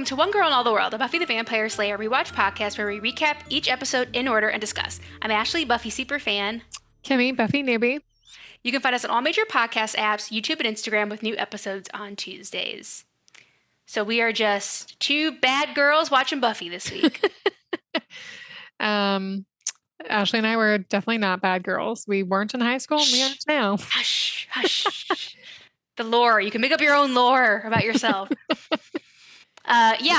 welcome to One Girl in All the World, a Buffy the Vampire Slayer rewatch podcast where we recap each episode in order and discuss. I'm Ashley, Buffy superfan. Kimmy, Buffy newbie. You can find us on all major podcast apps, YouTube and Instagram with new episodes on Tuesdays. So we are just two bad girls watching Buffy this week. Ashley and I were definitely not bad girls. We weren't in high school and we aren't now. Hush, hush. The lore. You can make up your own lore about yourself.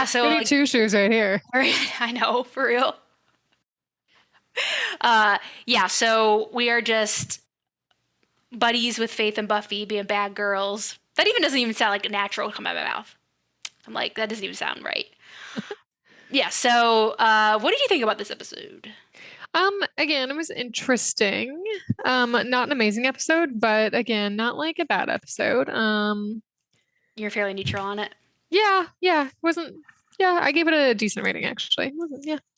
So Goody two shoes right here. I know, for real. So we are just buddies with Faith and Buffy being bad girls. That even doesn't even sound like natural to come out of my mouth. I'm like, that doesn't even sound right. What did you think about this episode? Again, it was interesting. Not an amazing episode, but again, not like a bad episode. You're fairly neutral on it. Yeah. I gave it a decent rating actually.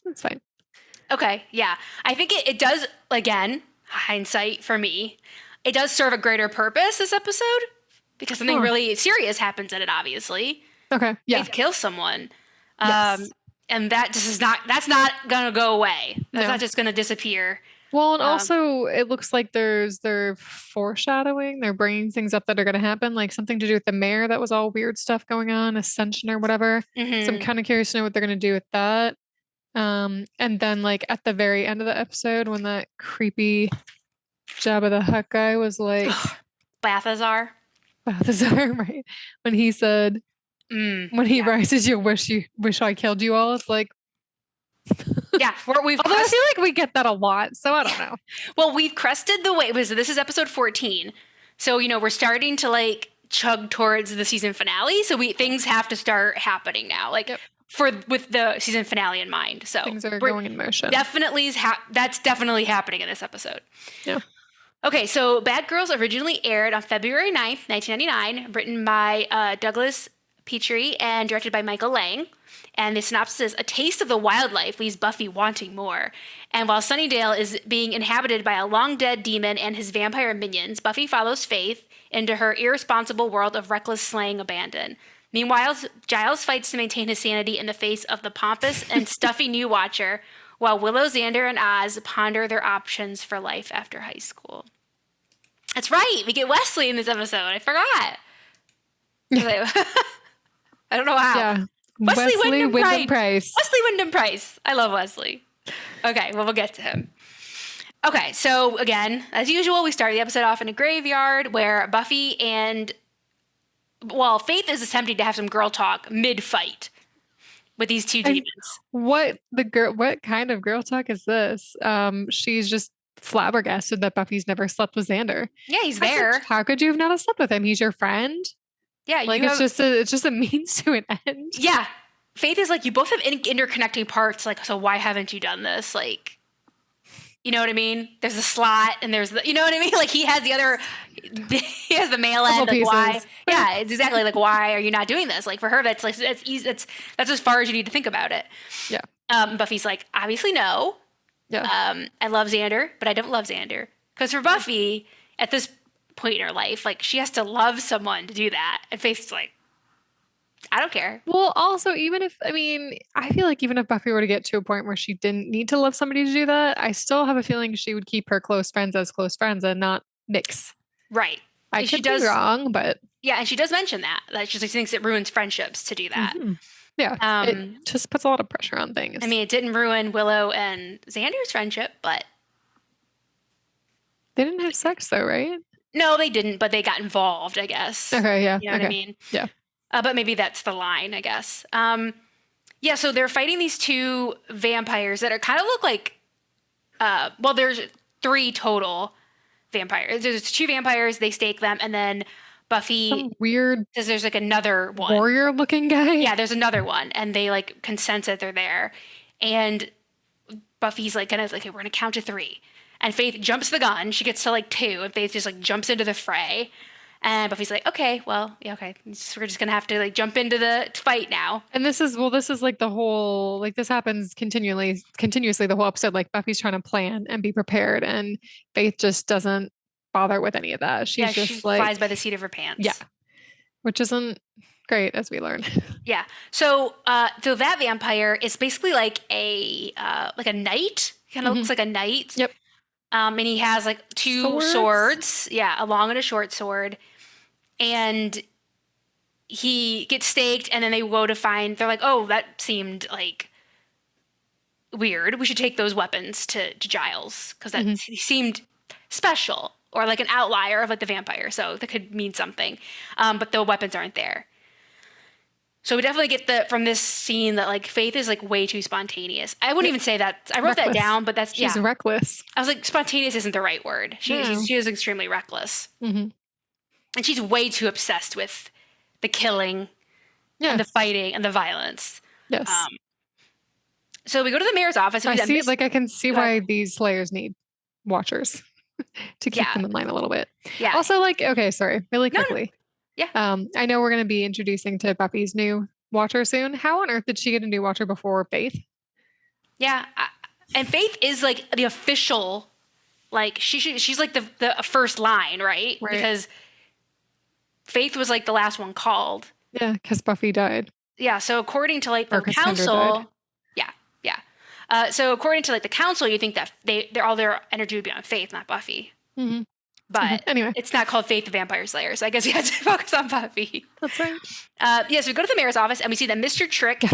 That's fine. Okay, yeah. I think it does, again, hindsight for me, it does serve a greater purpose this episode because something really serious happens in it, obviously. Okay, yeah. Faith kills someone. Yes. And that's not going to go away. That's not just going to disappear. Well, and also it looks like they're foreshadowing. They're bringing things up that are going to happen, like something to do with the mayor. That was all weird stuff going on, Ascension or whatever. Mm-hmm. So I'm kind of curious to know what they're going to do with that. And then like at the very end of the episode when that creepy Jabba the Hutt guy was like Balthazar, right? When he said when he rises, you wish I killed you all. It's like yeah, although I feel like we get that a lot, so I don't know. Well, we've crested the wave. This is episode 14, so we're starting to like chug towards the season finale. So things have to start happening now, like with the season finale in mind. So things are going in motion. Definitely, that's definitely happening in this episode. Yeah. Okay, so Bad Girls originally aired on February 9th, 1999, written by Douglas Petrie and directed by Michael Lang. And the synopsis is, a taste of the wildlife leaves Buffy wanting more. And while Sunnydale is being inhabited by a long-dead demon and his vampire minions, Buffy follows Faith into her irresponsible world of reckless slaying abandon. Meanwhile, Giles fights to maintain his sanity in the face of the pompous and stuffy new Watcher, while Willow, Xander, and Oz ponder their options for life after high school. That's right, we get Wesley in this episode. I forgot. I don't know how. Yeah. Wesley Wyndham Price. Wesley Wyndham Price. I love Wesley. Okay, well, we'll get to him. Okay, so again, as usual, we start the episode off in a graveyard where Buffy and Faith is attempting to have some girl talk mid-fight with these two demons. What kind of girl talk is this? She's just flabbergasted that Buffy's never slept with Xander. Yeah, he's there. How could you have not slept with him? He's your friend. Yeah, it's just a means to an end. Yeah, Faith is like, you both have interconnecting parts. Like, so why haven't you done this? Like, you know what I mean? There's a slot, and there's the, you know what I mean? Like, he has the male end. Like, why? Yeah, it's exactly like, why are you not doing this? Like, for her, that's like, that's easy. That's as far as you need to think about it. Yeah. Buffy's like, obviously no. Yeah. I love Xander, but I don't love Xander. Because for Buffy, at this point in her life, like, she has to love someone to do that. And Faith's like, I don't care. Well, also, I feel like even if Buffy were to get to a point where she didn't need to love somebody to do that, I still have a feeling she would keep her close friends as close friends and not mix. Right. I could be wrong, but yeah, and she does mention that she thinks it ruins friendships to do that. Mm-hmm. Yeah, it just puts a lot of pressure on things. I mean, it didn't ruin Willow and Xander's friendship, but they didn't have sex though, right? No, they didn't, but they got involved, I guess. Okay, yeah. You know what I mean? Yeah. But maybe that's the line, I guess. So they're fighting these two vampires that are kind of look like, there's 3 total vampires. There's 2 vampires, they stake them, and then Buffy some weird says there's like another one. Warrior looking guy? Yeah, there's another one, and they like consent that they're there. And Buffy's like, we're gonna count to 3. And Faith jumps the gun. She gets to like 2, and Faith just like jumps into the fray. And Buffy's like, okay, well, yeah, okay. We're just gonna have to like jump into the fight now. And this is like the whole, like this happens continuously the whole episode. Like Buffy's trying to plan and be prepared, and Faith just doesn't bother with any of that. She flies by the seat of her pants. Yeah. Which isn't great, as we learn. Yeah. So that vampire is basically like a knight. Kind of looks like a knight. Yep. And he has like two swords. Yeah, a long and a short sword. And he gets staked, and then they go to find. They're like, oh, that seemed like weird. We should take those weapons to Giles because that he seemed special or like an outlier of like the vampire. So that could mean something. But the weapons aren't there. So we definitely get from this scene that like Faith is like way too spontaneous. I wouldn't even say that. I wrote that down, but she's reckless. I was like, spontaneous isn't the right word. She is extremely reckless, and she's way too obsessed with the killing, and the fighting, and the violence. Yes. So we go to the mayor's office. And I can see why these slayers need watchers to keep them in line a little bit. Yeah. Also, like, okay, sorry, really quickly. No. Yeah. I know we're going to be introducing to Buffy's new Watcher soon. How on earth did she get a new Watcher before Faith? Yeah. And Faith is like the official, like she's like the first line, right? Because Faith was like the last one called. Yeah, because Buffy died. Yeah. So according to like the council, so according to like the council, you think that all their energy would be on Faith, not Buffy. But anyway, it's not called Faith the Vampire Slayer, so I guess you have to focus on Buffy. That's right. So we go to the mayor's office, and we see that Mr. Trick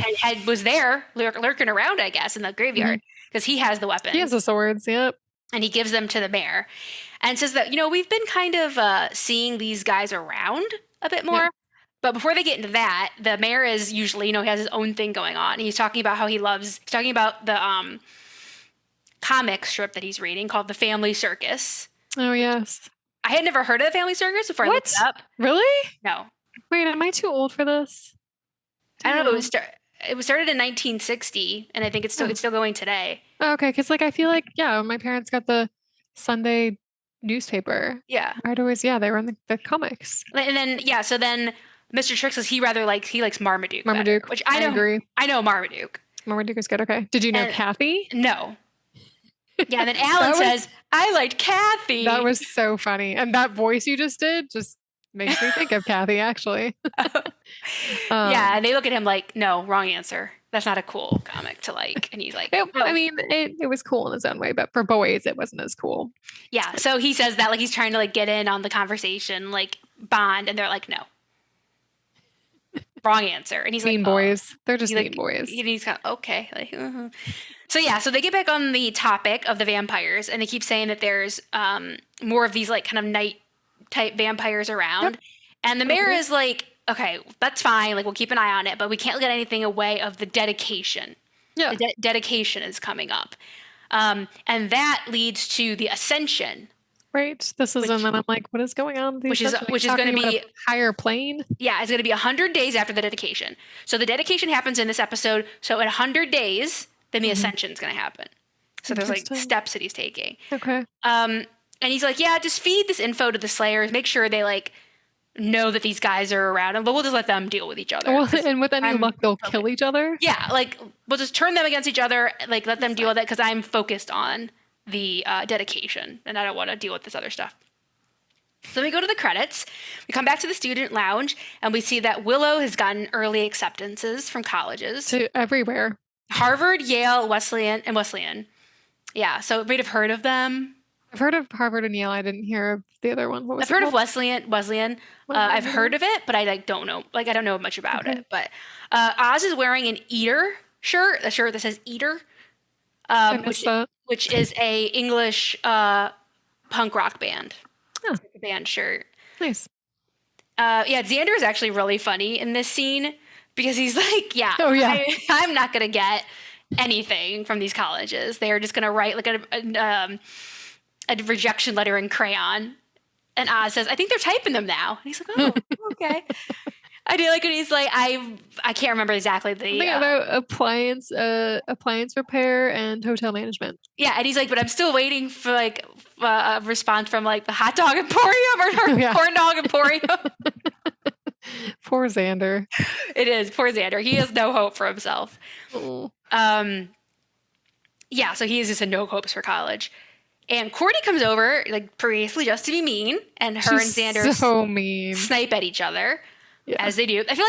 was there lurking around, I guess, in the graveyard, because he has the weapons. He has the swords, yep. And he gives them to the mayor and says that, we've been kind of seeing these guys around a bit more. Yep. But before they get into that, the mayor is usually, he has his own thing going on. He's talking about how he's talking about the comic strip that he's reading called The Family Circus. Oh, yes. I had never heard of The Family Circus before I looked it up. Really? No. Wait, am I too old for this? I don't know. It was started in 1960, and I think it's still going today. Okay, because I feel like, my parents got the Sunday newspaper. Yeah. I'd always, they were in the comics. And then, so then Mr. Trick says he likes Marmaduke. Marmaduke, which I agree. I know Marmaduke. Marmaduke is good, okay. Did you know Kathy? No. Yeah, and then Alan says, I liked Kathy. That was so funny. And that voice you just did just makes me think of Kathy, actually. And they look at him like, no, wrong answer. That's not a cool comic to like. And he's like, I mean, it was cool in its own way, but for boys, it wasn't as cool. Yeah, so he says that like he's trying to like get in on the conversation, like bond, and they're like, no. Wrong answer. And he's mean boys. They're just mean boys. And he's kind of, okay. Like, So they get back on the topic of the vampires, and they keep saying that there's more of these like kind of night type vampires around. Yep. And the mayor is like, okay, that's fine. Like, we'll keep an eye on it, but we can't get anything away of the dedication. Yeah. The dedication is coming up. And that leads to the ascension. Right. And then I'm like, what is going on? Which is going to be a higher plane. Yeah, it's going to be 100 days after the dedication. So the dedication happens in this episode. So in 100 days, then the ascension is going to happen. So there's like steps that he's taking. Okay. And he's like, yeah, just feed this info to the Slayers. Make sure they like know that these guys are around, and we'll just let them deal with each other. Well, and with any luck, they'll kill each other. Yeah, like we'll just turn them against each other. Like let them deal with it because I'm focused on the dedication, and I don't want to deal with this other stuff. So we go to the credits. We come back to the student lounge, and we see that Willow has gotten early acceptances from colleges to everywhere. Harvard, Yale, Wesleyan. Yeah, so you might have heard of them. I've heard of Harvard and Yale. I didn't hear of the other one. What was I've heard of Wesleyan. I've heard of it, but I don't know. Like I don't know much about it. But Oz is wearing an Eater shirt, a shirt that says Eater, which is a English punk rock band. Huh. Band shirt. Nice. Xander is actually really funny in this scene because he's like, I'm not gonna get anything from these colleges. They're just gonna write like a rejection letter in crayon. And Oz says, I think they're typing them now. And he's like, oh, okay. I do like when he's like, I can't remember exactly the about appliance repair and hotel management. Yeah, and he's like, but I'm still waiting for like a response from like the hot dog emporium or corn dog emporium. Poor Xander. It is poor Xander. He has no hope for himself. Oh. So he has just no hopes for college. And Courtney comes over, like, previously just to be mean, and her and Xander so mean. snipe at each other. Yeah. as they do. I feel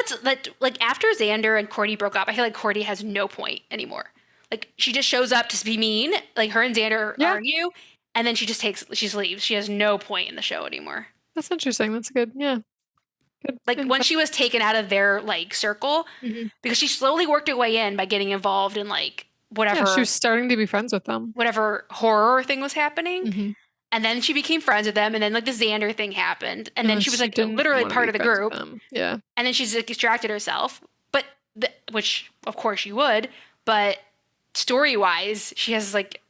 like after Xander and Cordy broke up, I feel like Cordy has no point anymore. Like she just shows up to be mean. Like her and Xander Yeah. argue, and then she just leaves. She has no point in the show anymore. That's interesting. That's good. Yeah. Good. Like when she was taken out of their like circle, because she slowly worked her way in by getting involved in like Yeah, she whatever was starting to be friends with them. whatever horror thing was happening. And then she became friends with them, and then like the Xander thing happened, and then she was like didn't literally wanna part be of the friends with group. them. Yeah. And then she's like distracted herself, but which of course she would, but story wise, she has like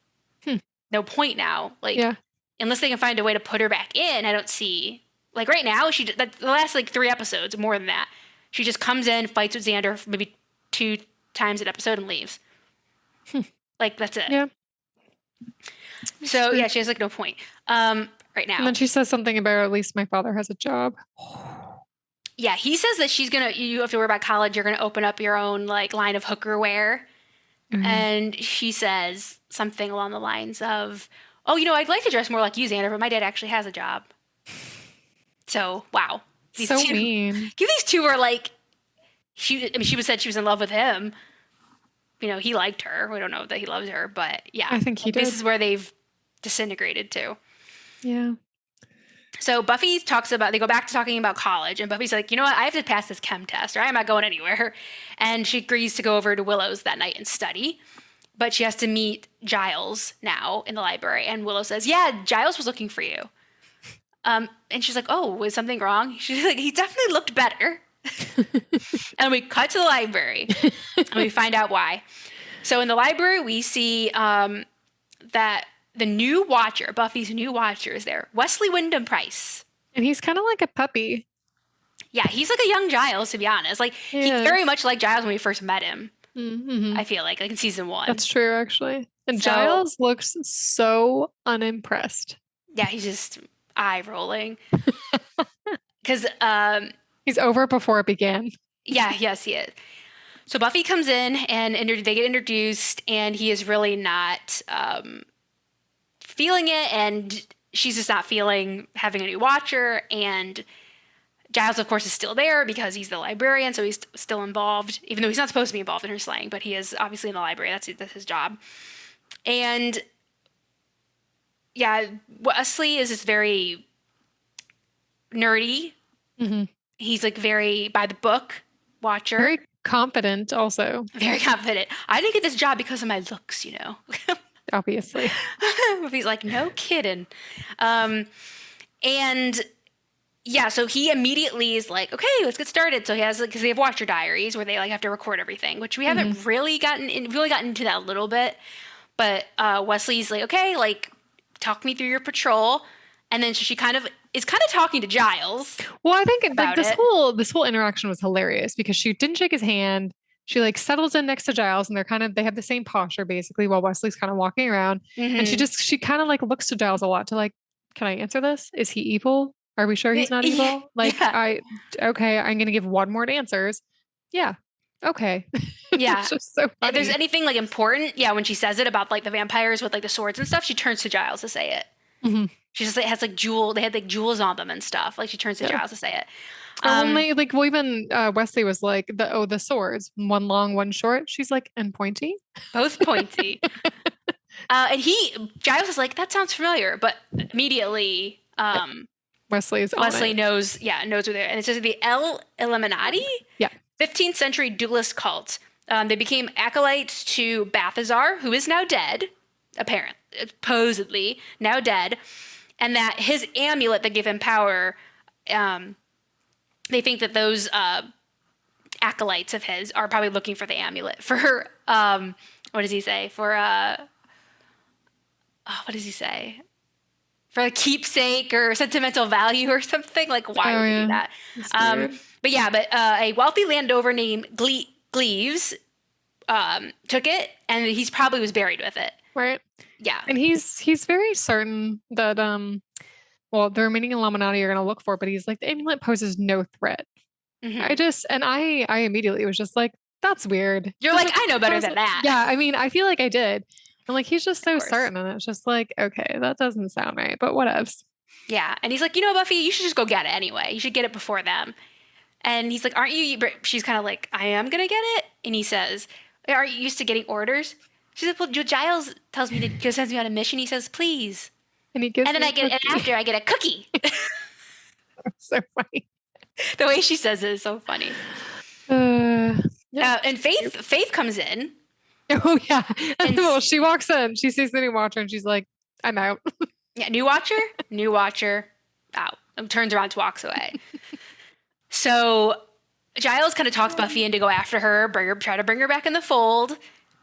no point now. Like Yeah. unless they can find a way to put her back in, I don't see. Like right now, the last like 3 episodes, more than that, she just comes in, fights with Xander maybe 2 times an episode, and leaves. Like that's it. Yeah. So yeah, she has like no point. Right now. And then she says something about at least my father has a job. Yeah, he says that you have to worry about college. You're gonna open up your own like line of hooker wear. And she says something along the lines of, "Oh, I'd like to dress more like you, Xander, but my dad actually has a job." So wow, These so mean. These two are like, she said she was in love with him. He liked her. We don't know that he loves her, but yeah, I think he did. This is where they've disintegrated to. Yeah. So Buffy they go back to talking about college, and Buffy's like, you know what, I have to pass this chem test or I'm not going anywhere. And she agrees to go over to Willow's that night and study. But she has to meet Giles now in the library. And Willow says, yeah, Giles was looking for you. And she's like, oh, was something wrong? She's like, he definitely looked better. And we cut to the library and we find out why. So in the library, we see that the new Watcher, Buffy's new Watcher, is there. Wesley Wyndham Price. And he's kind of like a puppy. Yeah, he's like a young Giles, to be honest. Like, he's very much like Giles when we first met him. I feel like in season 1. That's true, actually. And Giles looks so unimpressed. Yeah, he's just eye rolling. Because he's over before it began. Yeah, yes, he is. So Buffy comes in and they get introduced, and he is really not feeling it, and she's just not feeling having a new Watcher. And Giles, of course, is still there because he's the librarian, so he's still involved, even though he's not supposed to be involved in her slaying, but he is obviously in the library. That's his job. And yeah, Wesley is just very nerdy. He's like very by the book Watcher. Very confident also. Very confident. I didn't get this job because of my looks, Obviously. He's like, no kidding. And yeah, so he immediately is like, okay, let's get started. So he has, because they have Watcher diaries where they like have to record everything, which we haven't really gotten into that a little bit. But Wesley's like, okay, like talk me through your patrol. And then she is talking to Giles. Well, I think like this whole interaction was hilarious because she didn't shake his hand. She like settles in next to Giles, and they have the same posture basically while Wesley's kind of walking around. And she kind of like looks to Giles a lot to like, can I answer this? Is he evil? Are we sure he's not evil? Like okay, I'm gonna give one more answers. Yeah. Okay. Yeah. It's just so funny. If there's anything like important, when she says it about like the vampires with like the swords and stuff, she turns to Giles to say it. She just like has like they had like jewels on them and stuff. Like she turns to Giles to say it. Even Wesley was like the swords, one long, one short. She's like, and pointy. Both pointy. And Giles is like, that sounds familiar, but immediately Wesley knows where they're, and it's just the Illuminati. Yeah. 15th century duelist cult. They became acolytes to Balthazar, who is now dead, supposedly now dead, and that his amulet that gave him power, they think that those acolytes of his are probably looking for the amulet for what does he say? For what does he say? For a keepsake or sentimental value or something. Like, why would he do that? But a wealthy landowner named Gleaves took it, and he probably was buried with it. Right. Yeah. And he's very certain that the remaining Illuminati are going to look for it, but he's like, the amulet poses no threat. I immediately was just like, that's weird. You're like, I know better than that. Yeah. I mean, I feel like I did. I'm like, he's just so certain. And it's just like, okay, that doesn't sound right, but whatevs. Yeah. And he's like, Buffy, you should just go get it anyway. You should get it before them. And he's like, aren't you, she's kind of like, I am going to get it. And he says, aren't you used to getting orders? She's like, well, Giles tells me to sends me on a mission. He says, please. And he gives And then me I a get, and cookie. after I get a cookie. So funny. The way she says it is so funny. Yeah, and Faith comes in. Oh yeah. And well, she walks in, she sees the new Watcher, and she's like, I'm out. Yeah, new Watcher, out. And turns around, walks away. So Giles kind of talks Buffy into go after her, try to bring her back in the fold.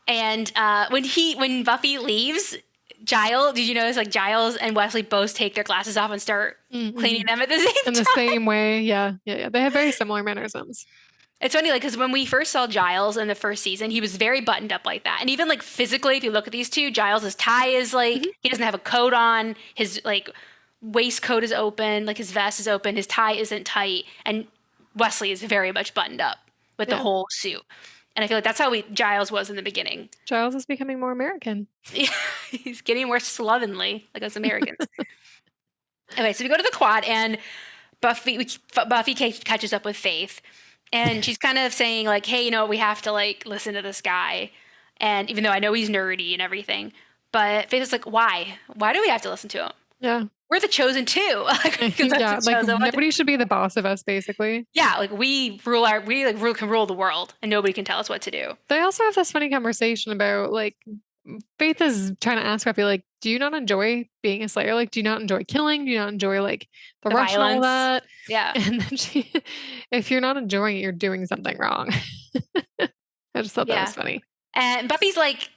And when Buffy leaves, did you notice like Giles and Wesley both take their glasses off and start cleaning them at the same time? In the same way, yeah. They have very similar mannerisms. It's funny, like, because when we first saw Giles in the first season, he was very buttoned up like that. And even, like, physically, if you look at these two, Giles' tie is, like, he doesn't have a coat on. His, like, waistcoat is open. Like, his vest is open. His tie isn't tight. And Wesley is very much buttoned up with the whole suit. And I feel like that's how Giles was in the beginning. Giles is becoming more American. Yeah, he's getting more slovenly, like us Americans. Okay, so we go to the quad, and Buffy catches up with Faith. And she's kind of saying, like, hey, we have to, like, listen to this guy. And even though I know he's nerdy and everything. But Faith is like, why? Why do we have to listen to him? Yeah. We're the chosen too. Yeah, like, nobody should be the boss of us, basically. Yeah, like, we can rule the world. And nobody can tell us what to do. They also have this funny conversation about, like, Faith is trying to ask Buffy, like, do you not enjoy being a Slayer? Like, do you not enjoy killing? Do you not enjoy, like, the rush and all that? Yeah. And then if you're not enjoying it, you're doing something wrong. I just thought that was funny. And Buffy's, like,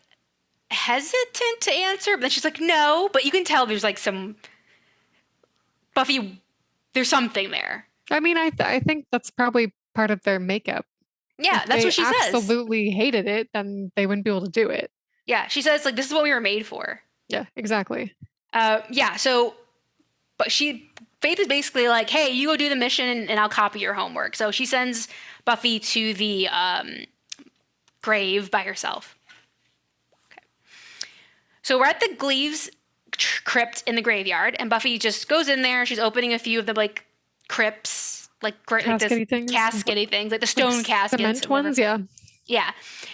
hesitant to answer, but then she's like, no. But you can tell there's, like, Buffy, there's something there. I mean, I think that's probably part of their makeup. Yeah, that's what she says. If they absolutely hated it, then they wouldn't be able to do it. Yeah, she says, like, this is what we were made for. Yeah, exactly. So, but Faith is basically like, hey, you go do the mission and I'll copy your homework. So she sends Buffy to the grave by herself. Okay. So we're at the Gleaves crypt in the graveyard, and Buffy just goes in there. She's opening a few of the, like, crypts, like caskety things, like the stone caskets. Cement ones, yeah. Yeah.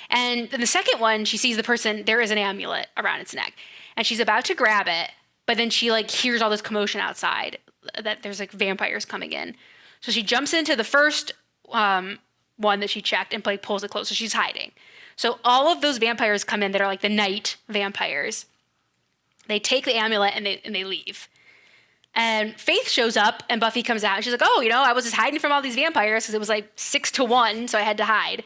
And then the second one, she sees the person, there is an amulet around its neck. And she's about to grab it, but then she, like, hears all this commotion outside, that there's, like, vampires coming in. So she jumps into the first one that she checked and, like, pulls it close. So she's hiding. So all of those vampires come in that are, like, the night vampires. They take the amulet and they leave. And Faith shows up, and Buffy comes out, and she's like, oh, I was just hiding from all these vampires because it was, like, 6-1, so I had to hide.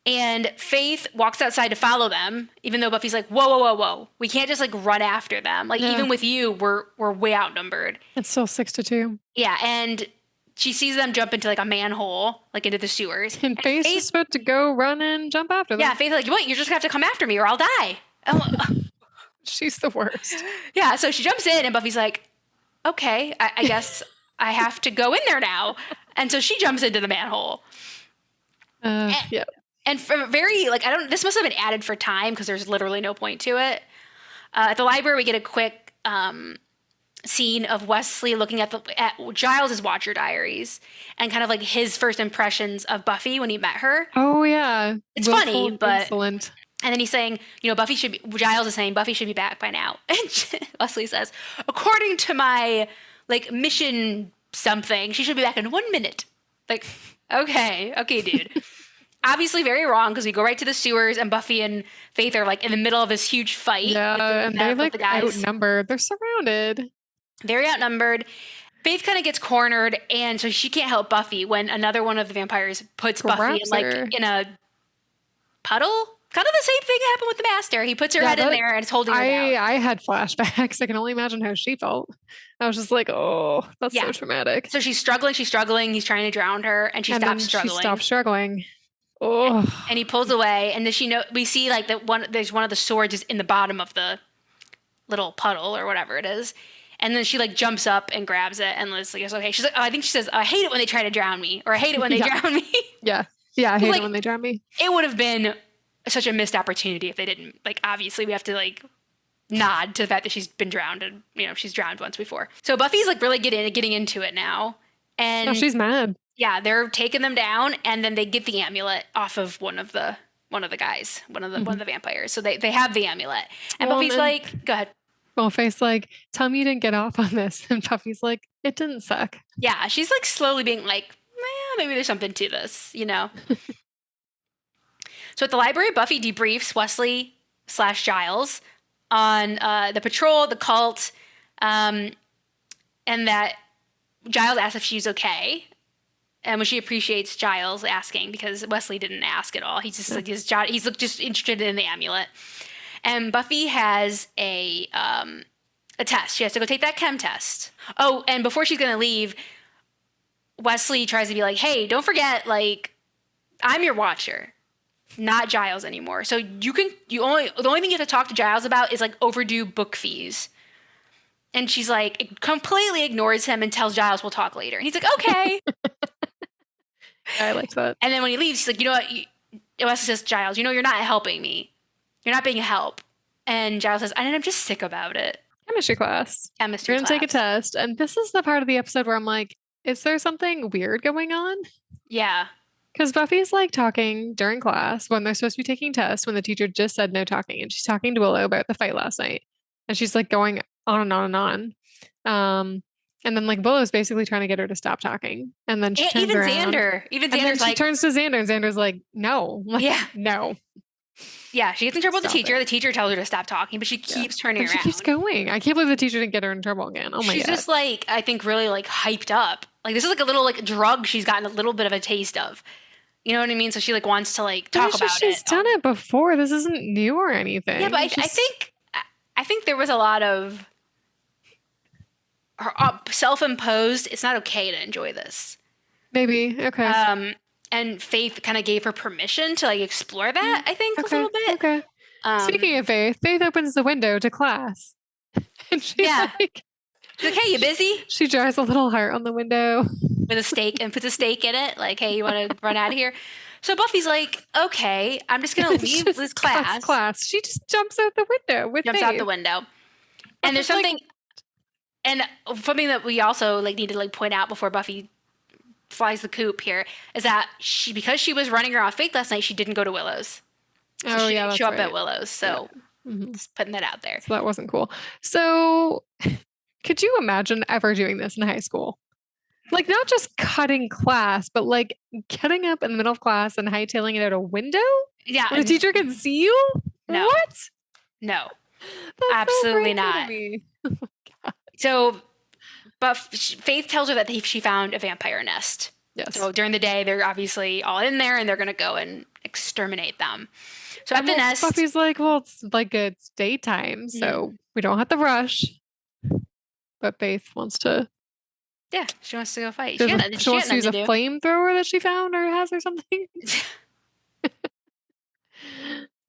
And Faith walks outside to follow them, even though Buffy's like, whoa, whoa, whoa, whoa. We can't just, like, run after them. Like, even with you, we're way outnumbered. It's still 6-2. Yeah, and she sees them jump into, like, a manhole, like, into the sewers. And Faith is about to go run and jump after them. Yeah, Faith's like, what? You're just going to have to come after me or I'll die. She's the worst. Yeah, so she jumps in, and Buffy's like, okay, I guess I have to go in there now. And so she jumps into the manhole. Yeah. And for this must have been added for time because there's literally no point to it. At the library, we get a quick scene of Wesley looking at Giles' Watcher diaries and kind of, like, his first impressions of Buffy when he met her. Oh, yeah. It's funny, but... Excellent. And then he's saying, Giles is saying Buffy should be back by now. And Wesley says, according to my, like, mission something, she should be back in 1 minute. Like, okay, dude. Obviously very wrong, because we go right to the sewers, and Buffy and Faith are, like, in the middle of this huge fight. Yeah, and they're, like, outnumbered. They're surrounded. Very outnumbered. Faith kind of gets cornered, and so she can't help Buffy when another one of the vampires puts Buffy in a puddle. Kind of the same thing happened with the Master. He puts her head in there and it's holding her down. I had flashbacks. I can only imagine how she felt. I was just like, oh, that's so traumatic. So she's struggling. He's trying to drown her, and she stops struggling. Oh. And he pulls away, and then we see, like, there's one of the swords is in the bottom of the little puddle or whatever it is. And then she, like, jumps up and grabs it, and Leslie goes, okay. She's like, I think she says, I hate it when they try to drown me, or I hate it when they drown me. Yeah. I hate it when they drown me. It would have been such a missed opportunity if they didn't. Like, obviously we have to, like, nod to the fact that she's been drowned, and she's drowned once before. So Buffy's, like, really getting into it now, and she's mad. Yeah, they're taking them down, and then they get the amulet off of one of the guys, one of the vampires. So they have the amulet, and Well, Buffy's like, "Go ahead." Faith's like, tell me you didn't get off on this. And Buffy's like, it didn't suck. Yeah, she's like slowly being like, maybe there's something to this, you know. So at the library, Buffy debriefs Wesley/Giles on the patrol, the cult, and that Giles asks if she's okay. And when she appreciates Giles asking, because Wesley didn't ask at all. He's just like, he's just interested in the amulet. And Buffy has a test. She has to go take that chem test. Oh, and before she's gonna leave, Wesley tries to be like, hey, don't forget, like, I'm your watcher, not Giles anymore. So the only thing you have to talk to Giles about is like overdue book fees. And she's like, completely ignores him and tells Giles we'll talk later. And he's like, okay. I like that. And then when he leaves, he's like, you know what? Wesley says, Giles, you're not helping me. You're not being a help. And Giles says, I'm just sick about it. Chemistry class. We're going to take a test. And this is the part of the episode where I'm like, is there something weird going on? Yeah. Because Buffy's like talking during class when they're supposed to be taking tests when the teacher just said no talking. And she's talking to Willow about the fight last night. And she's like going on and on and on. And then like Willow's basically trying to get her to stop talking. And then she turns around. Xander's like, she turns to Xander and Xander's like, no. Like, yeah. No. Yeah, she gets in trouble with the teacher. The teacher tells her to stop talking, but she keeps turning around. She keeps going. I can't believe the teacher didn't get her in trouble again. Oh my God. She's just like, I think really like hyped up. Like this is like a little like drug she's gotten a little bit of a taste of. You know what I mean? So she like wants to like talk about it. She's done it before. This isn't new or anything. Yeah, but I think there was a lot of her self-imposed. It's not okay to enjoy this. Maybe. Okay. And Faith kind of gave her permission to like explore that. I think a little bit. Okay. Speaking of Faith opens the window to class, and she's like, "Hey, you busy?" She draws a little heart on the window with a stake and puts a stake in it. Like, "Hey, you want to run out of here?" So Buffy's like, "Okay, I'm just gonna leave this class." She just jumps out the window with jumps Faith. out the window, and there's something, and something that we also like need to like point out before Buffy flies the coop here is that because she was running around Faith last night, she didn't go to Willow's. So she didn't show up at Willow's. So just putting that out there. So that wasn't cool. So could you imagine ever doing this in high school? Like not just cutting class, but like getting up in the middle of class and hightailing it out a window? Yeah. Where the teacher can see you? No. What? No. That's absolutely so not. Oh my God. So but Faith tells her that she found a vampire nest. Yes. So during the day, they're obviously all in there and they're going to go and exterminate them. So at the nest, Buffy's like, well, it's daytime, so we don't have to rush. But Faith wants to. Yeah, she wants to go fight. She wants to use a flamethrower that she found or has or something.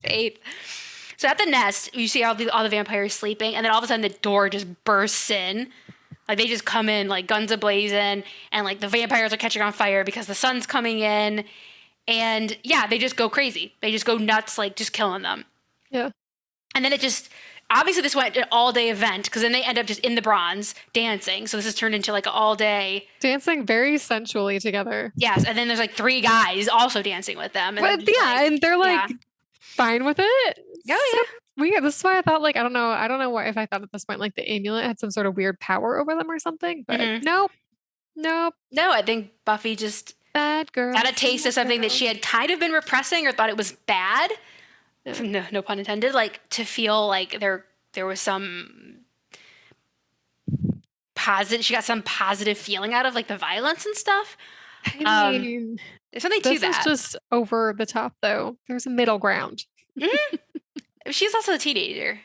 Faith. So at the nest, you see all the vampires sleeping, and then all of a sudden the door just bursts in. Like they just come in like guns a-blazing, and like the vampires are catching on fire because the sun's coming in. And yeah, they just go crazy. They just go nuts, like just killing them. Yeah. And then obviously this went an all-day event because then they end up just in the bronze dancing. So this has turned into like an all-day. Dancing very sensually together. Yes. And then there's like 3 guys also dancing with them. And and they're like fine with it. Oh, yeah. Weird. This is why I thought like, I don't know why if I thought at this point like the amulet had some sort of weird power over them or something. But nope. No, I think Buffy just bad girl got a taste of something that she had kind of been repressing or thought it was bad. Yeah. No pun intended. Like to feel like there was some positive. She got some positive feeling out of like the violence and stuff. I mean, there's something to that. This is just over the top, though. There's a middle ground. She's also a teenager,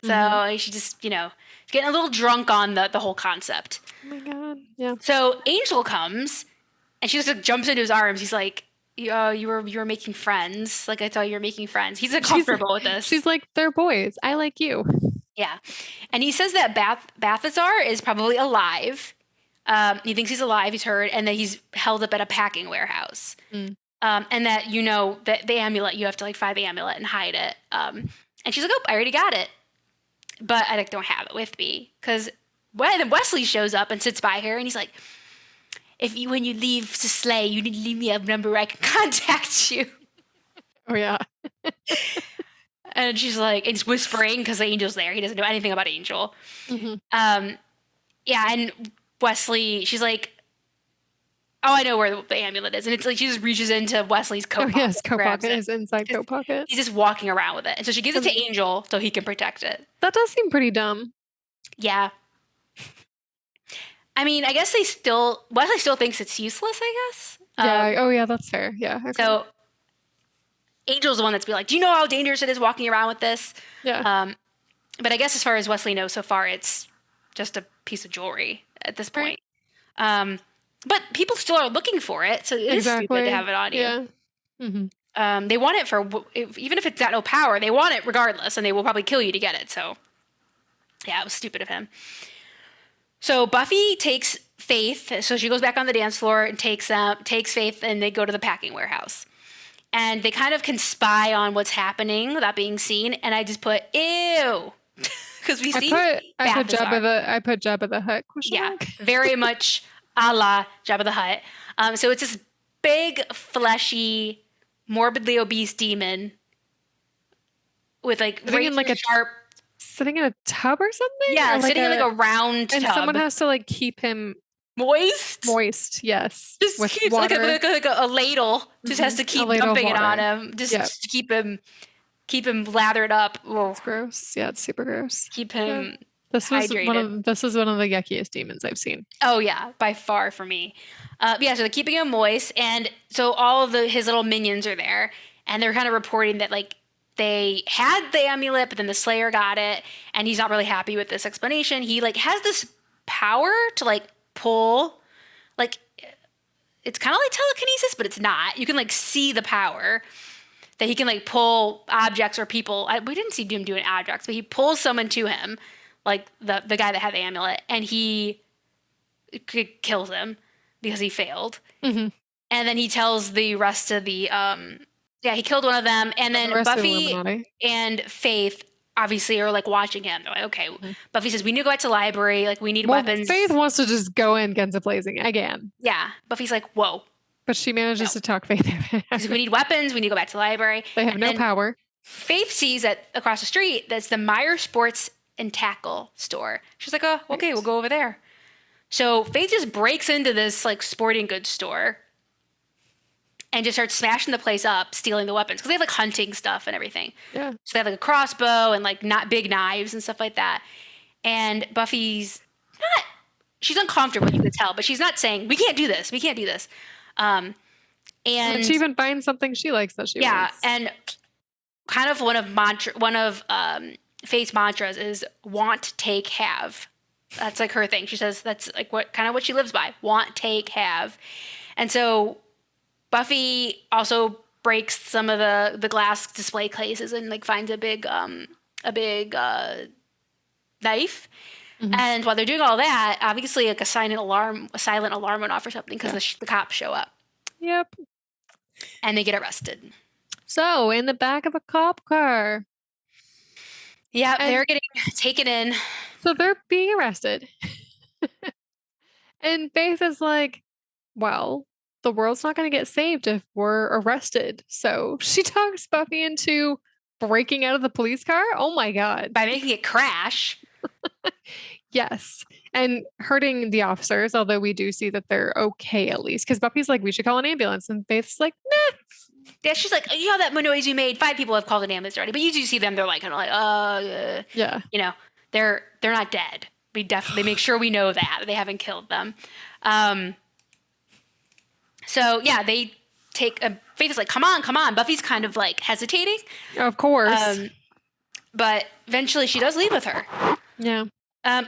so she just getting a little drunk on the whole concept. Oh my God! Yeah. So Angel comes. And she just like, jumps into his arms. He's like, you were making friends. Like I thought you were making friends. He's like comfortable with this. She's like, they're boys. I like you. Yeah. And he says that Balthazar is probably alive. He thinks he's alive. He's heard. And that he's held up at a packing warehouse. And that that the amulet, you have to like find the amulet and hide it. And she's like, oh, I already got it. But I like don't have it with me. Because then Wesley shows up and sits by her. And he's like, when you leave to slay, you need to leave me a number where I can contact you. Oh, yeah. And she's like, it's whispering because the Angel's there. He doesn't know anything about Angel. Mm-hmm. Yeah, and Wesley, she's like, oh, I know where the amulet is. And it's like she just reaches into Wesley's coat pocket. Yes, coat pocket, his inside coat pocket. He's just walking around with it. And so she gives it to Angel so he can protect it. That does seem pretty dumb. Yeah. I mean, I guess Wesley still thinks it's useless, I guess. Yeah. Oh, yeah, that's fair. Yeah. Okay. So Angel's the one that's be like, do you know how dangerous it is walking around with this? Yeah. But I guess as far as Wesley knows so far, it's just a piece of jewelry at this point. Right. But people still are looking for it, so it is stupid to have it on you. Yeah. Mm-hmm. They want it even if it's got no power, they want it regardless, and they will probably kill you to get it. So, yeah, it was stupid of him. So Buffy takes Faith, so she goes back on the dance floor and takes Faith, and they go to the packing warehouse. And they kind of can spy on what's happening without being seen, and I just put, ew. Because we see I put Jabba the Hutt question mark. Very much a la Jabba the Hutt. So it's this big, fleshy, morbidly obese demon with like sitting in a tub or something? Yeah, sitting in like a round tub. And someone has to like keep him moist, yes. Just with keeps water. like a ladle. Just has to keep dumping it on him. Just to keep him lathered up. Whoa. It's gross. Yeah, it's super gross. Keep him hydrated. This is one of the yuckiest demons I've seen. Oh yeah, by far for me. So they're keeping him moist, and so all of his little minions are there, and they're kind of reporting that like they had the amulet, but then the Slayer got it, and he's not really happy with this explanation. He like has this power to like pull, like it's kind of like telekinesis, but it's not. You can like see the power that he can like pull objects or people. We didn't see him doing objects, but he pulls someone to him, like the guy that had the amulet, and he kills him because he failed. Mm-hmm. And then he tells the rest of the he killed one of them, and then Buffy and Faith obviously are like watching him. They're like, okay. Mm-hmm. Buffy says, we need to go back to the library. Like, we need weapons. Faith wants to just go in guns a-blazing again. Yeah. Buffy's like, whoa. But she manages to talk Faith. Like, we need weapons. We need to go back to the library. They have no power. Faith sees that across the street, that's the Meyer Sports and Tackle store. She's like, oh, okay, we'll go over there. So Faith just breaks into this like sporting goods store and just starts smashing the place up, stealing the weapons. Because they have like hunting stuff and everything. Yeah. So they have like a crossbow and like not big knives and stuff like that. And Buffy's she's uncomfortable, you can tell, but she's not saying, we can't do this. We can't do this. And she even finds something she likes that she wants. Yeah. And kind of one of Faith's mantras is want, take, have. That's like her thing. She says that's like what she lives by. Want, take, have. And so Buffy also breaks some of the glass display cases and like finds a big knife. Mm-hmm. And while they're doing all that, obviously like a silent alarm went off or something because the cops show up. Yep. And they get arrested. So in the back of a cop car. Yeah, they're getting taken in. So they're being arrested. And Faith is like, well, the world's not going to get saved if we're arrested. So she talks Buffy into breaking out of the police car. Oh my God. By making it crash. Yes. And hurting the officers, although we do see that they're okay at least. Because Buffy's like, we should call an ambulance. And Faith's like, nah. Yeah, she's like, you know that noise you made? 5 people have called an ambulance already. But you do see them, they're like, kind of like, yeah. You know, they're not dead. We definitely make sure we know that they haven't killed them. So yeah, they take Faith is like, come on. Buffy's kind of like hesitating. Of course. But eventually she does leave with her. Yeah.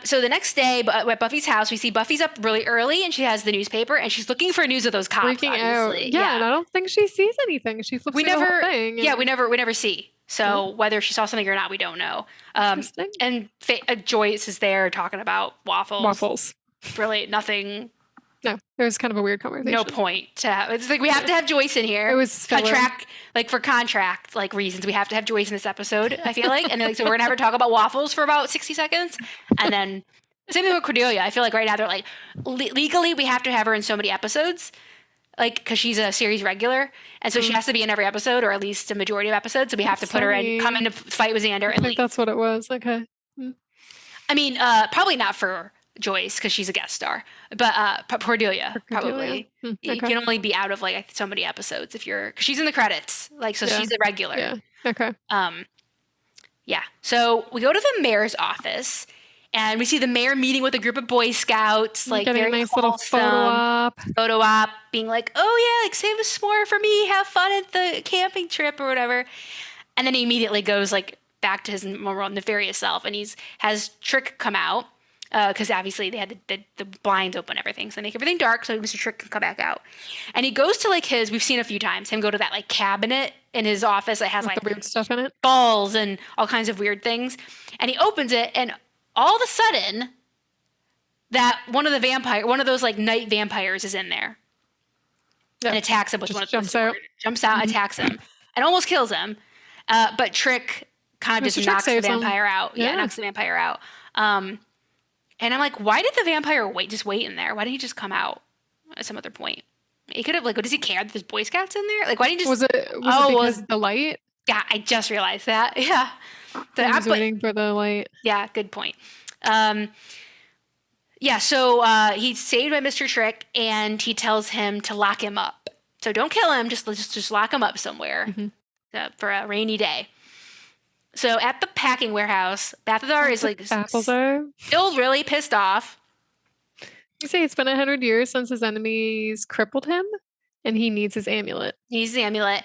So the next day at Buffy's house, we see Buffy's up really early and she has the newspaper and she's looking for news of those cops. Freaking out. Yeah, and I don't think she sees anything. She flips the whole thing. Yeah, we never see. So whether she saw something or not, we don't know. And Joyce is there talking about waffles. Really nothing. No, there was kind of a weird conversation. No point to have. It's like we have to have Joyce in here. It was contract reasons. We have to have Joyce in this episode. I feel like, and then so we're gonna have her talk about waffles for about 60 seconds, and then Same thing with Cordelia. I feel like right now they're like, legally we have to have her in so many episodes, like because she's a series regular, and so she has to be in every episode or at least a majority of episodes. So we have to put her in, come in to fight with Xander, I and think leave. that's what it was. Okay. I mean, probably not for Joyce because she's a guest star, but Cordelia probably. Okay. You can only be out of like so many episodes if you're because she's in the credits, like so she's a regular. Yeah. Okay. Yeah. So we go to the mayor's office and we see the mayor meeting with a group of Boy Scouts, like Getting very a nice little photo op, being like, oh yeah, like save a s'more for me, have fun at the camping trip or whatever. And then he immediately goes like back to his more nefarious self and has Trick come out. Because obviously they had the blinds open and everything, so they make everything dark so Mr. Trick can come back out. And he goes to like we've seen a few times, him go to that like cabinet in his office that has like the weird stuff in it. Balls and all kinds of weird things. And he opens it and all of a sudden that one of those like night vampires is in there. And attacks him with one of those swords. Jumps out, attacks him, and almost kills him. But Trick kind of just knocks the vampire out. Yeah, knocks the vampire out. And I'm like, why did the vampire just wait in there? Why didn't he just come out at some other point? He could have, like, does he care that there's Boy Scouts in there? Like, why didn't he just... Was it because of the light? Yeah, I just realized that. Yeah. I was waiting for the light. Yeah, good point. Yeah, so he's saved by Mr. Trick, and he tells him to lock him up. So don't kill him, just lock him up somewhere for a rainy day. So at the packing warehouse, Balthazar is like still really pissed off. You say it's been 100 years since his enemies crippled him, and he needs his amulet. He needs the amulet.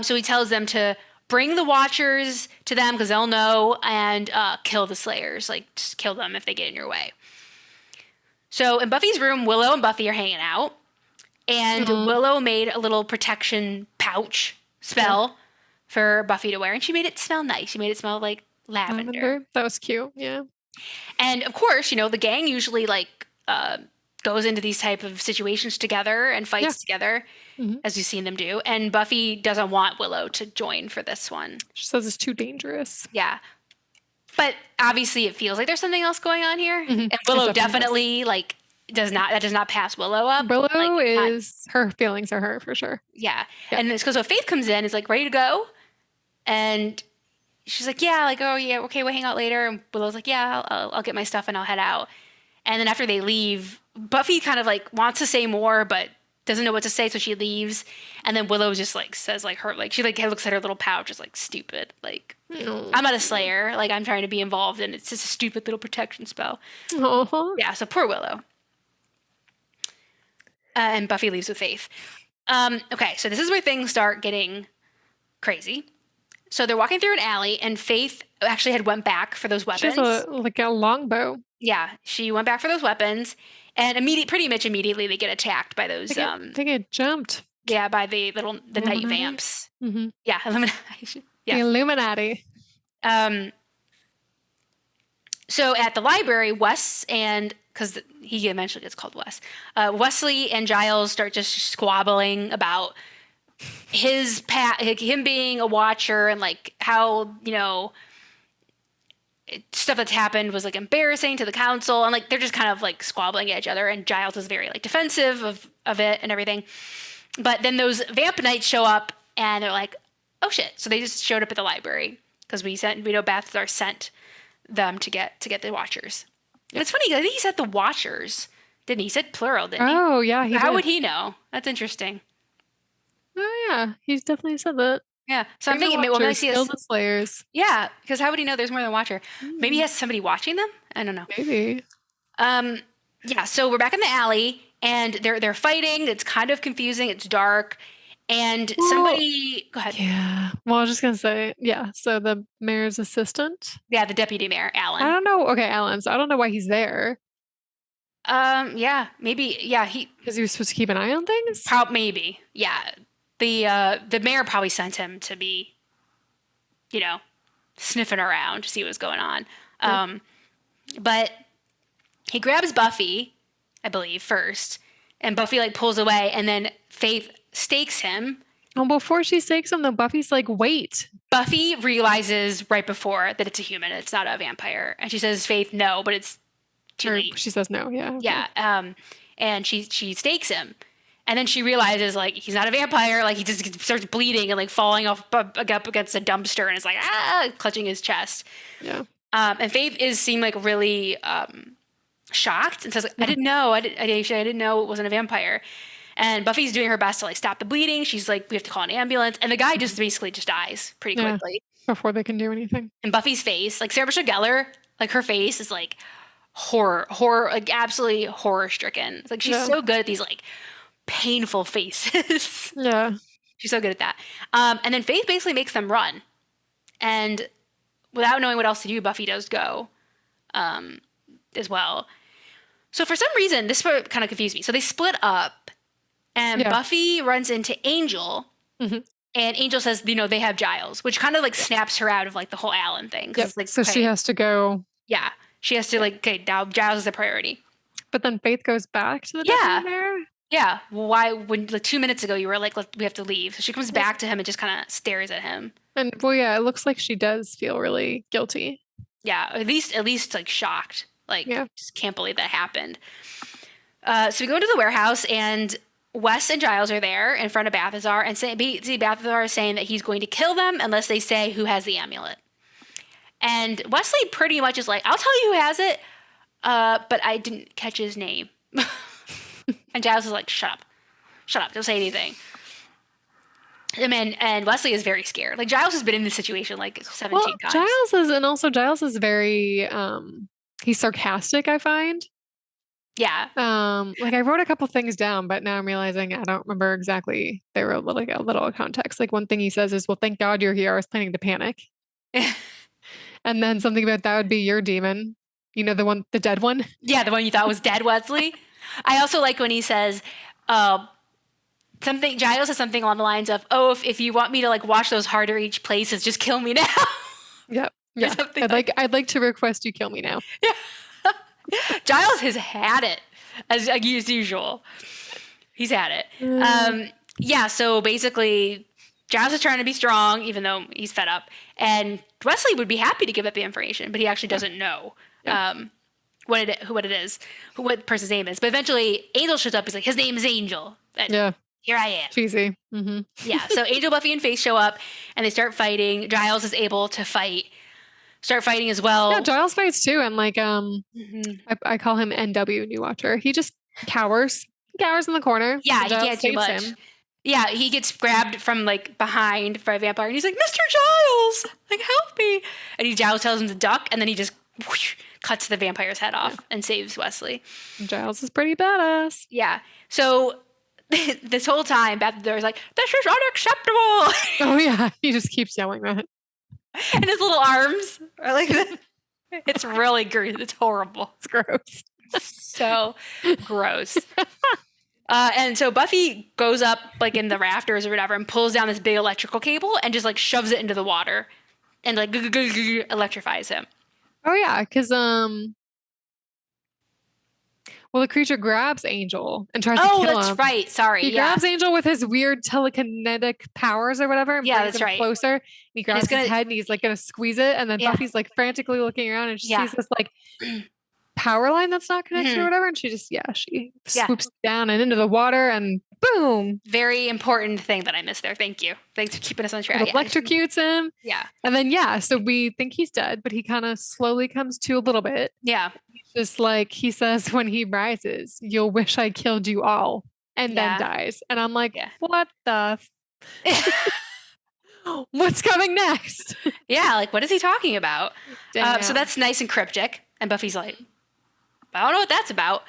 So he tells them to bring the Watchers to them because they'll know, and kill the Slayers. Like, just kill them if they get in your way. So in Buffy's room, Willow and Buffy are hanging out, and Willow made a little protection pouch spell for Buffy to wear, and she made it smell nice. She made it smell like lavender. That was cute. Yeah. And of course, the gang usually like goes into these type of situations together and fights together, as we've seen them do. And Buffy doesn't want Willow to join for this one. She says it's too dangerous. Yeah. But obviously it feels like there's something else going on here. And Willow definitely like does not pass Willow up. Willow is her feelings are hurt for sure. Yeah. And so Faith comes in, is like ready to go. And she's like, yeah, like, oh yeah, okay, we'll hang out later. And Willow's like, yeah, I'll get my stuff and I'll head out. And then after they leave, Buffy kind of like wants to say more, but doesn't know what to say, so she leaves. And then Willow just like says like her, like she like looks at her little pouch, is like stupid. Like, I'm not a Slayer. Like, I'm trying to be involved, and it's just a stupid little protection spell. Yeah, so poor Willow. And Buffy leaves with Faith. Okay, so this is where things start getting crazy. So they're walking through an alley, and Faith actually had went back for those weapons. She has a longbow. Yeah, she went back for those weapons, and pretty much immediately they get attacked by those. They get jumped. Yeah, by the night vamps. Yeah, Illuminati. The Illuminati. So at the library, Wes and because he eventually gets called Wes, Wesley and Giles start just squabbling about him being a Watcher and like how stuff that's happened was like embarrassing to the council, and like they're just kind of like squabbling at each other, and Giles is very like defensive of it and everything. But then those vamp knights show up and they're like, oh shit. So they just showed up at the library because we know Balthazar sent them to get the Watchers. And it's funny, I think he said the Watchers, didn't he? He said plural, didn't he? Oh yeah, How would he know? That's interesting. Oh yeah, he's definitely said that. Yeah, so I'm thinking maybe we'll see the Slayers. Yeah, because how would he know there's more than a Watcher? Maybe he has somebody watching them. I don't know. Maybe. Yeah. So we're back in the alley, and they're fighting. It's kind of confusing. It's dark, and somebody. Go ahead. Yeah. Well, I was just gonna say, yeah. So the mayor's assistant. Yeah, the deputy mayor, Alan. I don't know. Okay, Alan. So I don't know why he's there. Yeah. Maybe. Yeah. Because he was supposed to keep an eye on things. Maybe. Yeah. The mayor probably sent him to be, sniffing around to see what's going on. But he grabs Buffy, I believe, first, and Buffy like pulls away, and then Faith stakes him. Well, before she stakes him, though, Buffy's like, wait. Buffy realizes right before that it's a human, it's not a vampire, and she says, Faith, no, but it's too Or late. she says no. Yeah. Okay. Yeah. And she stakes him. And then she realizes, like, he's not a vampire. Like, he just starts bleeding and, like, falling off up against a dumpster and is like, clutching his chest. Yeah. And Faith seemed like really shocked and says, like, Yeah. I didn't know. I didn't know it wasn't a vampire. And Buffy's doing her best to, like, stop the bleeding. She's like, we have to call an ambulance. And the guy just basically just dies pretty quickly. Before they can do anything. And Buffy's face, like, Sarah Michelle Gellar, like, her face is, like, horror, like, absolutely horror-stricken. It's like, she's so good at these, like, painful faces. Yeah. She's so good at that. And then Faith basically makes them run. And without knowing what else to do, Buffy does go as well. So for some reason, this part kind of confused me. So they split up, and Buffy runs into Angel, and Angel says, they have Giles, which kind of, like, snaps her out of, like, the whole Alan thing. Yep. Like, so she has to go. Yeah. She has to, like, okay, now Giles is the priority. But then Faith goes back to the deputy mayor? Yeah. Why, when, like, 2 minutes ago, you were like, we have to leave. So she comes back to him and just kind of stares at him. And, well, yeah, it looks like she does feel really guilty. Yeah. At least, like, shocked. Like, just can't believe that happened. So we go into the warehouse, and Wes and Giles are there in front of Balthazar, and Balthazar is saying that he's going to kill them unless they say who has the amulet. And Wesley pretty much is like, I'll tell you who has it, but I didn't catch his name. And Giles is like, shut up, don't say anything. And Wesley is very scared. Like, Giles has been in this situation like 17 times. Giles is very, he's sarcastic, I find. Yeah. Like, I wrote a couple things down, but now I'm realizing I don't remember exactly. They were like a little context. Like, one thing he says is, well, thank God you're here. I was planning to panic. And then something about that would be your demon. The dead one. Yeah, the one you thought was dead, Wesley. I also like when he says, Giles says something along the lines of, if you want me to, like, watch those harder each places, just kill me now. Yep. Yeah. I'd like to request you kill me now. Yeah. Giles has had it as usual. He's had it. So basically Giles is trying to be strong, even though he's fed up. And Wesley would be happy to give up the information, but he actually doesn't know what person's name is. But eventually Angel shows up. He's like, his name is Angel. And here I am. Cheesy. Mm-hmm. Yeah. So Angel, Buffy, and Faith show up, and they start fighting. Giles is able to start fighting as well. Yeah, Giles fights too. And, like, I call him NW, New Watcher. He just cowers. He cowers in the corner. Yeah, he can't do much. Him. Yeah, he gets grabbed from, like, behind by a vampire, and he's like, Mr. Giles, like, help me. And Giles tells him to duck, and then he just cuts the vampire's head off and saves Wesley. Giles is pretty badass. Yeah. So this whole time, Balthazar is like, this is unacceptable. Oh, yeah. He just keeps yelling that. And his little arms are like that. It's really gross. It's horrible. It's gross. So gross. And so Buffy goes up, like, in the rafters or whatever, and pulls down this big electrical cable and just, like, shoves it into the water and, like, electrifies him. Oh, yeah. Because, the creature grabs Angel and tries to kill him. Oh, that's right. Sorry. He grabs Angel with his weird telekinetic powers or whatever. And brings him closer. And he grabs his head and he's, like, going to squeeze it. And then Buffy's, like, frantically looking around, and she sees this, like, power line that's not connected or whatever. And she just, she swoops down and into the water, and boom. Very important thing that I missed there. Thank you. Thanks for keeping us on track. It electrocutes him. Yeah. And then, so we think he's dead, but he kind of slowly comes to a little bit. Yeah. Just like he says when he rises, you'll wish I killed you all, and then dies. And I'm like, what the? What's coming next? Yeah, like, what is he talking about? So that's nice and cryptic. And Buffy's like, I don't know what that's about.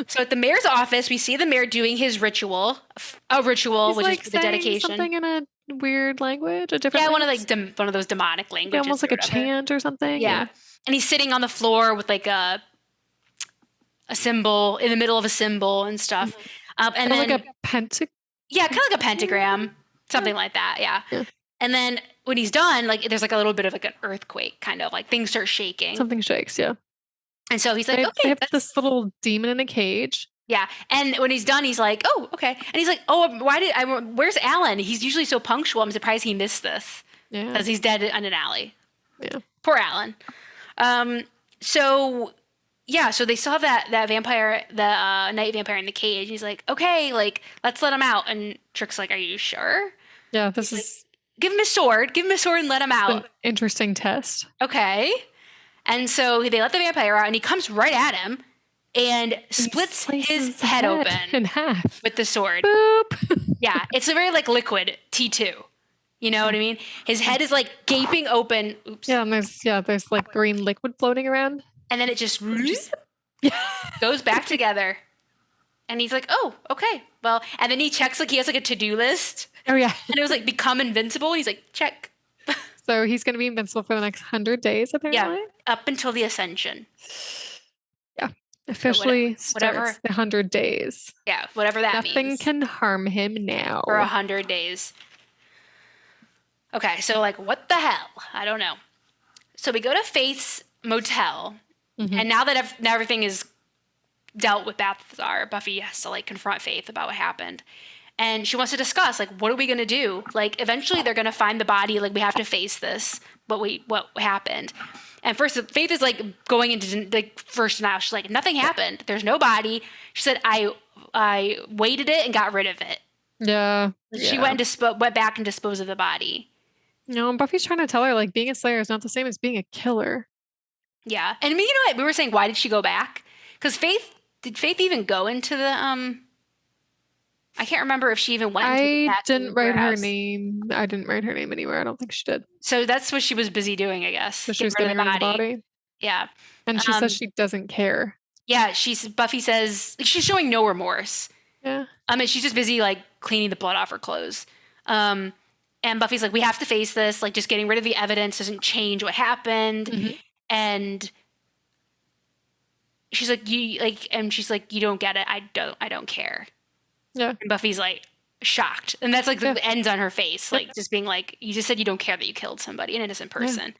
So at the mayor's office, we see the mayor doing his ritual, He's which like is the dedication. Something in a weird language, a different. Yeah, one of those demonic languages. Almost like a chant or something. Yeah. And he's sitting on the floor with, like, a symbol in the middle of a symbol and stuff. And then, like a pentagram. Yeah, kind of like a pentagram, something like that. Yeah. And then when he's done, like, there's, like, a little bit of, like, an earthquake, kind of like things start shaking. Something shakes. Yeah. And so he's like, they have this little demon in a cage. Yeah. And when he's done, he's like, oh, okay. And he's like, where's Alan? He's usually so punctual. I'm surprised he missed this. Yeah. Because he's dead in an alley. Yeah. Poor Alan. So yeah, so they saw that vampire, the night vampire in the cage. He's like, okay, like let's let him out. And Trick's like, are you sure? Yeah, this He's like, is give him a sword and let him an out. interesting test. Okay. And so they let the vampire out, and he comes right at him and splits his head open in half with the sword. Boop. Yeah, it's a very like liquid T2. You know what I mean? His head is like gaping open. Oops. Yeah, and there's like green liquid floating around. And then it just Yeah. goes back together. And he's like, oh, okay. Well, and then he checks, like, he has like a to-do list. Oh, yeah. And it was like, become invincible. And he's like, check. So he's going to be invincible for the next 100 days, apparently. Yeah, up until the ascension. Yeah. Officially whatever. starts the 100 days. Yeah, whatever that means. Nothing can harm him now. For 100 days. Okay, so like, what the hell? I don't know. So we go to Faith's motel. And now that everything is dealt with Balthazar, Buffy has to like confront Faith about what happened. And she wants to discuss, like, what are we going to do? Like, eventually they're going to find the body. Like, we have to face this, what happened. And first, Faith is like going into like first denial. She's like, nothing happened. There's no body. She said, I weighted it and got rid of it. Yeah. She went back and disposed of the body. No, Buffy's trying to tell her, like, being a slayer is not the same as being a killer. Yeah. And I mean, you know what? We were saying, why did she go back? Because did Faith even go into the, I can't remember if she even went into the I didn't write her warehouse. name. I didn't write her name anywhere. I don't think she did. So that's what she was busy doing, I guess. So she was getting rid of the body. Yeah. And she says she doesn't care. Yeah, Buffy says she's showing no remorse. Yeah. I mean, she's just busy like cleaning the blood off her clothes. And Buffy's like, we have to face this. Like, just getting rid of the evidence doesn't change what happened. And she's like, you don't get it. I don't care. Yeah. And Buffy's like shocked. And that's like the ends on her face. Like just being like, you just said you don't care that you killed somebody, an innocent person.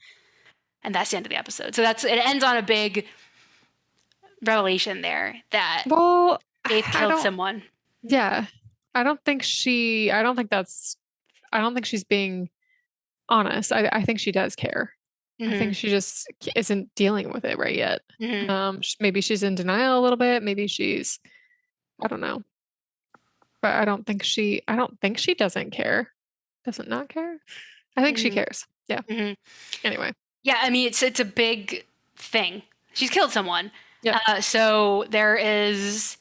And that's the end of the episode. So it ends on a big revelation there that Faith killed someone. Yeah. I don't think she's being honest. I think she does care. I think she just isn't dealing with it right yet. Maybe she's in denial a little bit. Maybe I don't know. But I don't think she doesn't care. Doesn't not care? I think she cares. Yeah. Anyway. Yeah, I mean, it's a big thing. She's killed someone. Yeah. So that's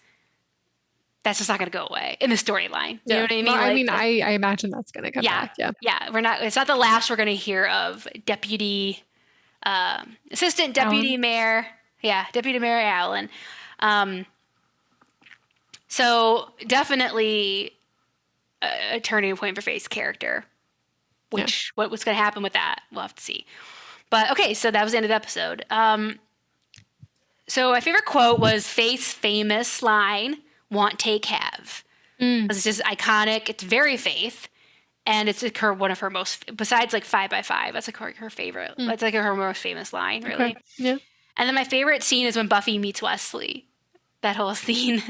just not going to go away in the storyline. You know what I mean? No, I mean, I imagine that's going to come back. Yeah. Yeah. It's not the last we're going to hear of Assistant Deputy Mayor. Yeah. Deputy Mayor Allen. So definitely a turning point for Faith's character. What was going to happen with that? We'll have to see. But okay, so that was the end of the episode. So my favorite quote was Faith's famous line, "Want, take, have." It's just iconic. It's very Faith. And it's like one of her most, besides like 5 by 5, that's like her favorite. That's like her most famous line, really. Okay. Yeah. And then my favorite scene is when Buffy meets Wesley. That whole scene.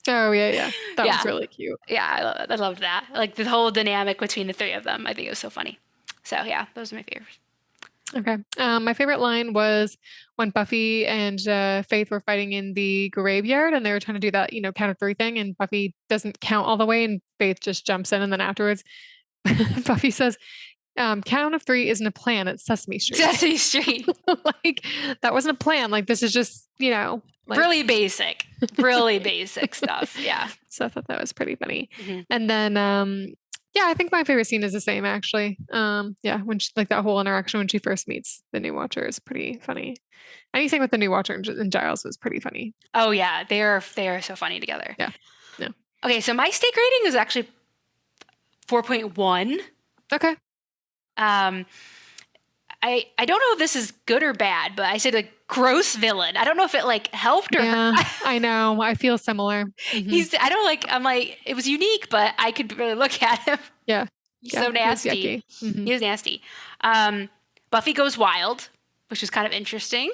Oh, yeah. That was really cute. Yeah, I loved that. Like the whole dynamic between the three of them. I think it was so funny. So yeah, those are my favorites. Okay. My favorite line was when Buffy and Faith were fighting in the graveyard and they were trying to do that, count of 3 thing, and Buffy doesn't count all the way and Faith just jumps in, and then afterwards Buffy says, count of 3 isn't a plan, it's Sesame Street. Sesame Street. Like, that wasn't a plan. Like, this is just, really basic stuff. Yeah. So I thought that was pretty funny. And then, I think my favorite scene is the same, actually. When she, like, that whole interaction when she first meets the new Watcher is pretty funny. Anything with the new Watcher and Giles was pretty funny. Oh yeah, they are so funny together. Yeah. Okay, so my stake rating is actually 4.1. Okay. I don't know if this is good or bad, but I said a gross villain. I don't know if it like helped or I know. I feel similar. I'm like, it was unique, but I could really look at him. Yeah. He's so nasty. He was nasty. Buffy goes wild, which is kind of interesting.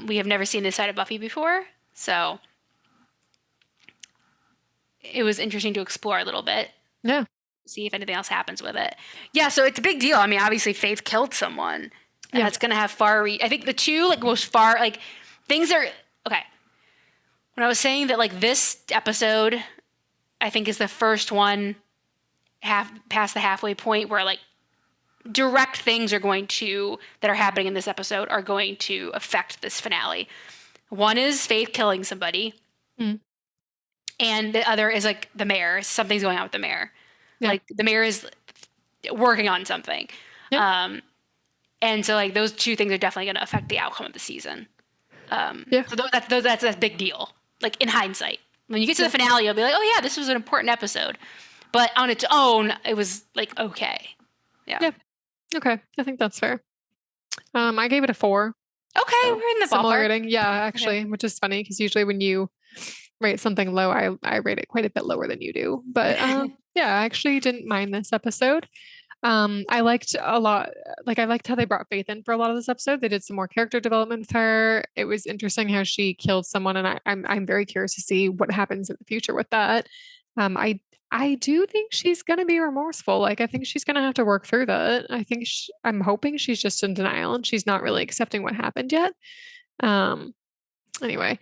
We have never seen this side of Buffy before, so it was interesting to explore a little bit. Yeah. See if anything else happens with it. Yeah, so it's a big deal. I mean, obviously Faith killed someone. And that's going to have far reach. I think the two like most far like things are okay. When I was saying that like this episode, I think is the first one past the halfway point where like direct things are going to that are happening in this episode are going to affect this finale. One is Faith killing somebody, and the other is like the mayor. Something's going on with the mayor. Yeah. Like the mayor is working on something. Yeah. And so like those two things are definitely going to affect the outcome of the season. So that's a big deal. Like in hindsight, when you get to the finale, you'll be like, oh yeah, this was an important episode. But on its own, it was like okay. Yeah. Okay, I think that's fair. I gave it a 4. Okay, so we're in the similar ballpark. Rating. Yeah, actually, which is funny because usually when you rate something low, I rate it quite a bit lower than you do. But yeah, I actually didn't mind this episode. I liked a lot, like I liked how they brought Faith in for a lot of this episode. They did some more character development with her. It was interesting how she killed someone, and I'm very curious to see what happens in the future with that. I do think she's gonna be remorseful. Like I think she's gonna have to work through that. I'm hoping she's just in denial and she's not really accepting what happened yet. Anyway,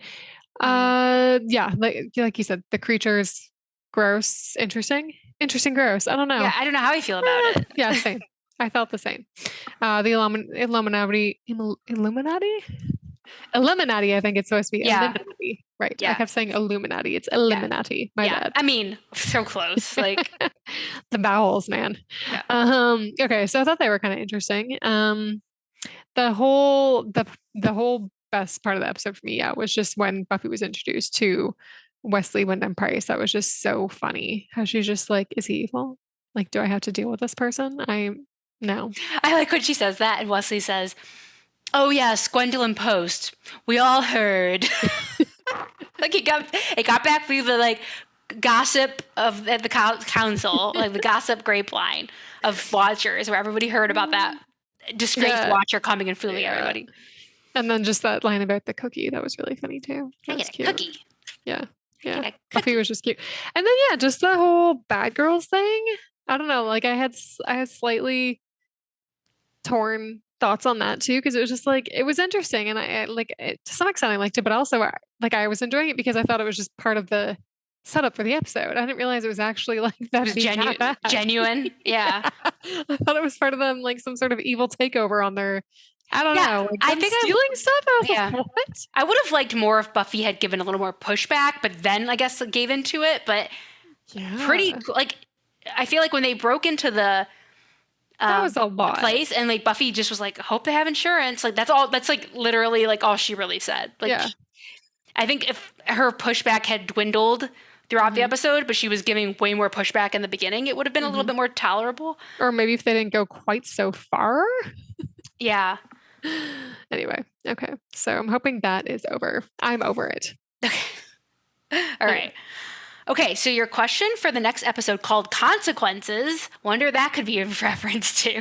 yeah, like you said, the creatures, gross, interesting, gross. I don't know. Yeah, I don't know how I feel about it. Yeah, same. I felt the same. The Illuminati, I think it's supposed to be. Yeah. Illuminati. Right. Yeah. I kept saying Illuminati. It's Illuminati. My bad. I mean, so close. Like the vowels, man. Yeah. Okay, so I thought they were kind of interesting. The whole best part of the episode for me, was just when Buffy was introduced to Wesley Wyndham Price. That was just so funny. How she's just like, is he evil? Like, do I have to deal with this person? No. I like when she says that, and Wesley says, "Oh yes, Gwendolyn Post. We all heard." Like it got back through the like gossip of the council, like the gossip grapevine of Watchers, where everybody heard about that disgraced Watcher coming and fooling everybody. And then just that line about the cookie, that was really funny too. That was cute. Cookie. Yeah. Buffy was just cute. And then just the whole bad girls thing. I don't know. Like I had slightly torn thoughts on that too, because it was just like it was interesting, and I like it, to some extent I liked it, but also like I was enjoying it because I thought it was just part of the setup for the episode. I didn't realize it was actually like that genuine. Yeah. I thought it was part of them like some sort of evil takeover on their. I don't know. Like, I think stealing stuff. I was like, what? I would have liked more if Buffy had given a little more pushback, but then I guess gave into it. But pretty like I feel like when they broke into the that was a lot. Place, and like Buffy just was like, "Hope they have insurance." Like that's all. That's like literally like all she really said. Like, I think if her pushback had dwindled throughout the episode, but she was giving way more pushback in the beginning, it would have been a little bit more tolerable. Or maybe if they didn't go quite so far. Yeah. Anyway, okay. So I'm hoping that is over. I'm over it. Okay. All right. Okay, so your question for the next episode called Consequences, wonder that could be a reference to.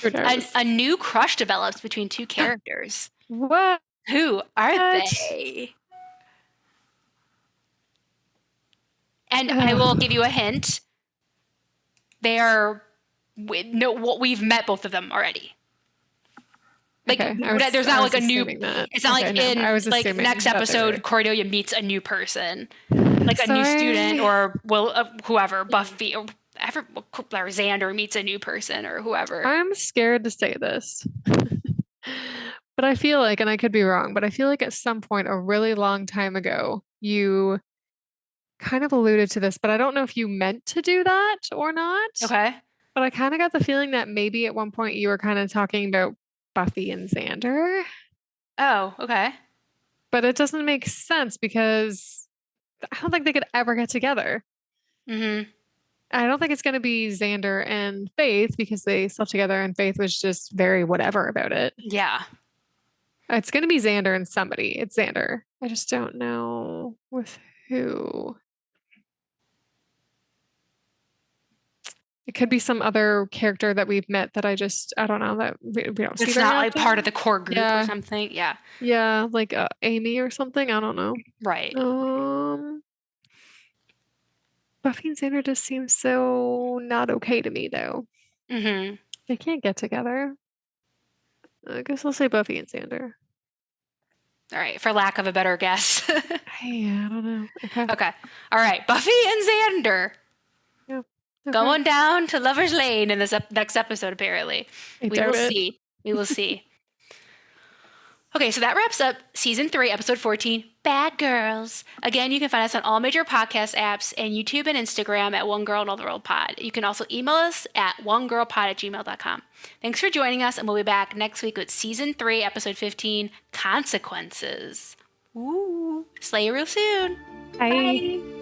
Who knows? A new crush develops between two characters. What? Who are they? And I will give you a hint. They are we've met both of them already. Like there's not like a new. It's not like in like next episode Cordelia meets a new person, like a new student or whoever Buffy or Xander meets a new person or whoever. I'm scared to say this, but I feel like, and I could be wrong, but I feel like at some point a really long time ago you kind of alluded to this, but I don't know if you meant to do that or not. Okay. But I kind of got the feeling that maybe at one point you were kind of talking about Buffy and Xander. Oh, okay. But it doesn't make sense because I don't think they could ever get together. Mm-hmm. I don't think it's going to be Xander and Faith because they slept together and Faith was just very whatever about it. Yeah. It's going to be Xander and somebody. It's Xander. I just don't know with who. It could be some other character that we've met that I don't know, that we don't see. It's not like part of the core group or something. Yeah. Yeah, like Amy or something. I don't know. Right. Buffy and Xander just seem so not okay to me, though. Mm-hmm. They can't get together. I guess I'll say Buffy and Xander. All right, for lack of a better guess. Hey, I don't know. Okay. Okay. All right, Buffy and Xander. Yeah. Okay. Going down to Lover's Lane in this next episode, apparently. I We doubt will it. see. We will see. Okay, so that wraps up season 3, episode 14, Bad Girls. Again, you can find us on all major podcast apps and YouTube and Instagram at One Girl Another World Pod. You can also email us at onegirlpod@gmail.com. Thanks for joining us, and we'll be back next week with season 3, episode 15, Consequences. Ooh, slay you real soon. Bye. Bye.